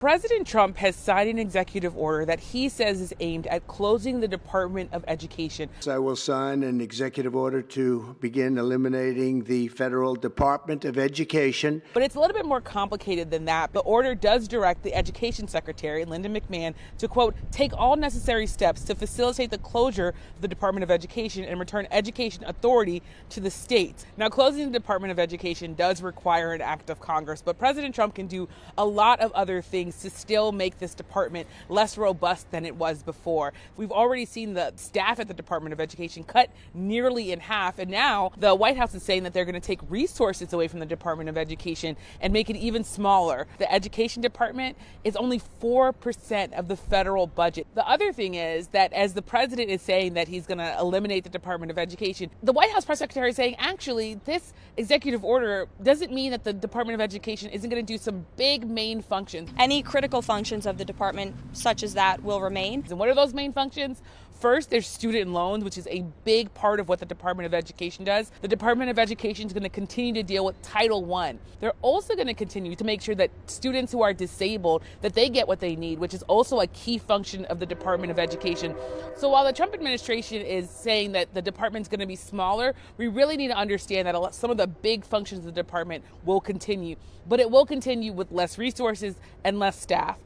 President Trump has signed an executive order that he says is aimed at closing the Department of Education. I will sign an executive order to begin eliminating the Federal Department of Education. But it's a little bit more complicated than that. The order does direct the Education Secretary, Linda McMahon, to, quote, take all necessary steps to facilitate the closure of the Department of Education and return education authority to the states. Now, closing the Department of Education does require an act of Congress, but President Trump can do a lot of other things to still make this department less robust than it was before. We've already seen the staff at the Department of Education cut nearly in half, and now the White House is saying that they're going to take resources away from the Department of Education and make it even smaller. The Education Department is only 4% of the federal budget. The other thing is that as the president is saying that he's going to eliminate the Department of Education, the White House press secretary is saying, actually, this executive order doesn't mean that the Department of Education isn't going to do some big main functions. Any critical functions of the department, such as that, will remain. And what are those main functions? First, there's student loans, which is a big part of what the Department of Education does. The Department of Education is going to continue to deal with Title I. They're also going to continue to make sure that students who are disabled, that they get what they need, which is also a key function of the Department of Education. So while the Trump administration is saying that the department's going to be smaller, we really need to understand that some of the big functions of the department will continue, but it will continue with less resources and less staff.